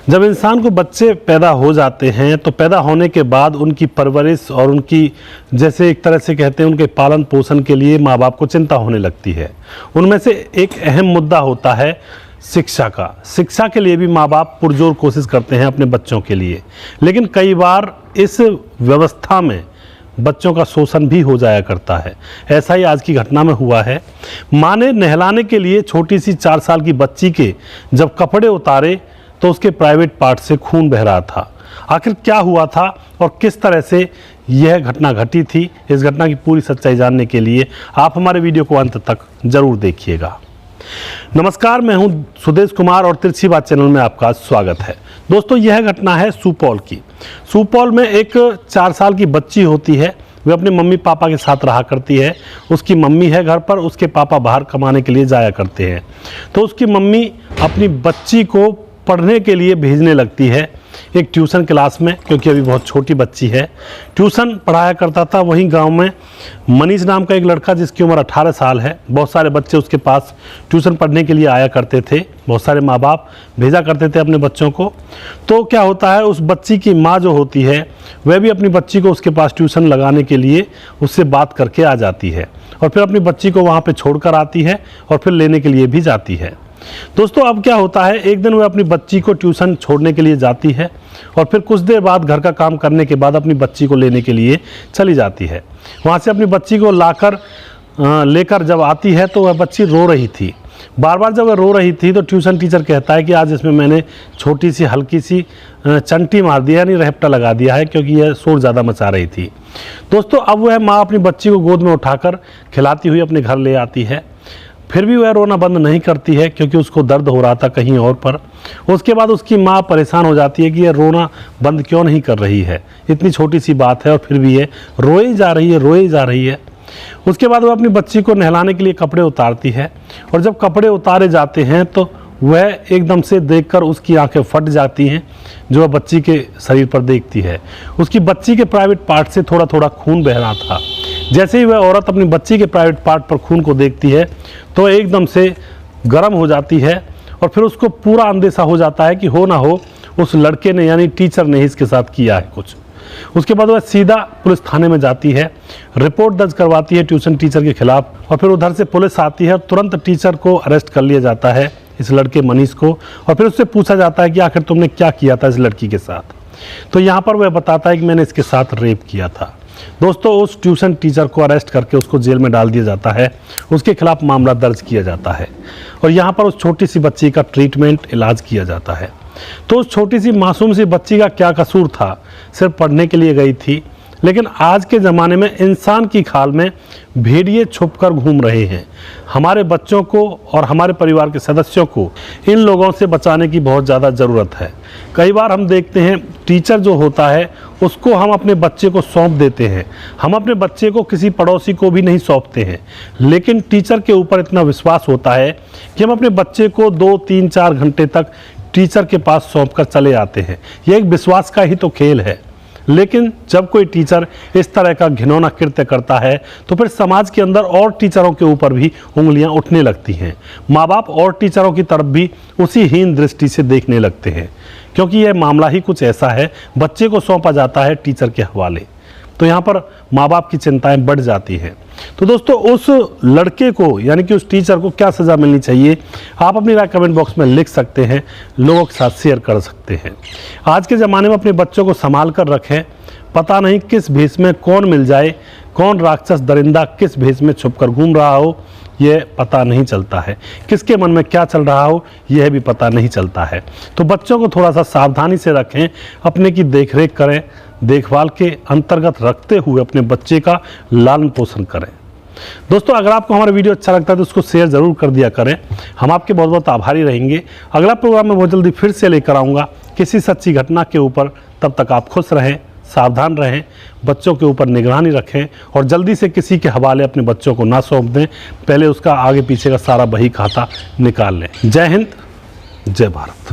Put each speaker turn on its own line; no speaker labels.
जब इंसान को बच्चे पैदा हो जाते हैं तो पैदा होने के बाद उनकी परवरिश और उनकी, जैसे एक तरह से कहते हैं, उनके पालन पोषण के लिए माँ बाप को चिंता होने लगती है। उनमें से एक अहम मुद्दा होता है शिक्षा का। शिक्षा के लिए भी माँ बाप पुरजोर कोशिश करते हैं अपने बच्चों के लिए, लेकिन कई बार इस व्यवस्था में बच्चों का शोषण भी हो जाया करता है। ऐसा ही आज की घटना में हुआ है। माँ ने नहलाने के लिए छोटी सी 4 साल की बच्ची के जब कपड़े उतारे तो उसके प्राइवेट पार्ट से खून बह रहा था। आखिर क्या हुआ था और किस तरह से यह घटना घटी थी, इस घटना की पूरी सच्चाई जानने के लिए आप हमारे वीडियो को अंत तक जरूर देखिएगा। नमस्कार, मैं हूं सुदेश कुमार और तिरछी बात चैनल में आपका स्वागत है। दोस्तों, यह घटना है सुपौल की। सुपौल में एक 4 साल की बच्ची होती है। वह अपने मम्मी पापा के साथ रहा करती है। उसकी मम्मी है घर पर, उसके पापा बाहर कमाने के लिए जाया करते हैं। तो उसकी मम्मी अपनी बच्ची को पढ़ने के लिए भेजने लगती है एक ट्यूशन क्लास में, क्योंकि अभी बहुत छोटी बच्ची है। ट्यूशन पढ़ाया करता था वहीं गांव में मनीष नाम का एक लड़का, जिसकी उम्र 18 साल है। बहुत सारे बच्चे उसके पास ट्यूशन पढ़ने के लिए आया करते थे। बहुत सारे माँ बाप भेजा करते थे अपने बच्चों को। तो क्या होता है, उस बच्ची की माँ जो होती है वह भी अपनी बच्ची को उसके पास ट्यूशन लगाने के लिए उससे बात करके आ जाती है और फिर अपनी बच्ची को वहाँ पर छोड़ कर आती है और फिर लेने के लिए भी जाती है। दोस्तों, अब क्या होता है, एक दिन वह अपनी बच्ची को ट्यूशन छोड़ने के लिए जाती है और फिर कुछ देर बाद घर का काम करने के बाद अपनी बच्ची को लेने के लिए चली जाती है। वहाँ से अपनी बच्ची को लेकर जब आती है तो वह बच्ची रो रही थी। बार बार जब वह रो रही थी तो ट्यूशन टीचर कहता है कि आज इसमें मैंने छोटी सी हल्की सी चंटी मार दिया, यानी रेहप्टा लगा दिया है, क्योंकि यह शोर ज़्यादा मचा रही थी। दोस्तों, अब वह माँ अपनी बच्ची को गोद में उठाकर खिलाती हुई अपने घर ले आती है। फिर भी वह रोना बंद नहीं करती है, क्योंकि उसको दर्द हो रहा था कहीं और पर। उसके बाद उसकी माँ परेशान हो जाती है कि यह रोना बंद क्यों नहीं कर रही है, इतनी छोटी सी बात है और फिर भी ये रोए जा रही है। उसके बाद वह अपनी बच्ची को नहलाने के लिए कपड़े उतारती है और जब कपड़े उतारे जाते हैं तो वह एकदम से देखकर उसकी आंखें फट जाती हैं, जो वह बच्ची के शरीर पर देखती है। उसकी बच्ची के प्राइवेट पार्ट से थोड़ा थोड़ा खून बह रहा था। जैसे ही वह औरत अपनी बच्ची के प्राइवेट पार्ट पर खून को देखती है तो एकदम से गर्म हो जाती है और फिर उसको पूरा अंदेशा हो जाता है कि हो ना हो उस लड़के ने, यानी टीचर ने इसके साथ किया है कुछ। उसके बाद वह सीधा पुलिस थाने में जाती है, रिपोर्ट दर्ज करवाती है ट्यूशन टीचर के खिलाफ और फिर उधर से पुलिस आती है और तुरंत टीचर को अरेस्ट कर लिया जाता है, इस लड़के मनीष को, और फिर उससे पूछा जाता है कि आखिर तुमने क्या किया था इस लड़की के साथ। तो यहाँ पर वह बताता है कि मैंने इसके साथ रेप किया था। दोस्तों, उस ट्यूशन टीचर को अरेस्ट करके उसको जेल में डाल दिया जाता है, उसके खिलाफ मामला दर्ज किया जाता है और यहाँ पर उस छोटी सी बच्ची का ट्रीटमेंट, इलाज किया जाता है। तो उस छोटी सी मासूम सी बच्ची का क्या कसूर था, सिर्फ पढ़ने के लिए गई थी। लेकिन आज के ज़माने में इंसान की खाल में भेड़िए छुपकर घूम रहे हैं। हमारे बच्चों को और हमारे परिवार के सदस्यों को इन लोगों से बचाने की बहुत ज़्यादा ज़रूरत है। कई बार हम देखते हैं टीचर जो होता है उसको हम अपने बच्चे को सौंप देते हैं, हम अपने बच्चे को किसी पड़ोसी को भी नहीं सौंपते हैं, लेकिन टीचर के ऊपर इतना विश्वास होता है कि हम अपने बच्चे को 2, 3, 4 घंटे तक टीचर के पास सौंप कर चले आते हैं। यह एक विश्वास का ही तो खेल है। लेकिन जब कोई टीचर इस तरह का घिनौना कृत्य करता है तो फिर समाज के अंदर और टीचरों के ऊपर भी उंगलियां उठने लगती हैं। माँ बाप और टीचरों की तरफ भी उसी हीन दृष्टि से देखने लगते हैं, क्योंकि यह मामला ही कुछ ऐसा है, बच्चे को सौंपा जाता है टीचर के हवाले। तो यहाँ पर माँ बाप की चिंताएं बढ़ जाती हैं। तो दोस्तों, उस लड़के को, यानी कि उस टीचर को क्या सज़ा मिलनी चाहिए, आप अपनी राय कमेंट बॉक्स में लिख सकते हैं, लोगों के साथ शेयर कर सकते हैं। आज के ज़माने में अपने बच्चों को संभाल कर रखें। पता नहीं किस भेष में कौन मिल जाए, कौन राक्षस दरिंदा किस भेष में छुपकर घूम रहा हो, यह पता नहीं चलता है। किसके मन में क्या चल रहा हो यह भी पता नहीं चलता है। तो बच्चों को थोड़ा सा सावधानी से रखें, अपने की देखरेख करें, देखभाल के अंतर्गत रखते हुए अपने बच्चे का लालन पोषण करें। दोस्तों, अगर आपको हमारा वीडियो अच्छा लगता है तो उसको शेयर ज़रूर कर दिया करें। हम आपके बहुत बहुत आभारी रहेंगे। अगला प्रोग्राम में बहुत जल्दी फिर से लेकर आऊँगा किसी सच्ची घटना के ऊपर। तब तक आप खुश रहें, सावधान रहें, बच्चों के ऊपर निगरानी रखें और जल्दी से किसी के हवाले अपने बच्चों को ना सौंप दें। पहले उसका आगे पीछे का सारा बही खाता निकाल लें। जय हिंद, जय भारत।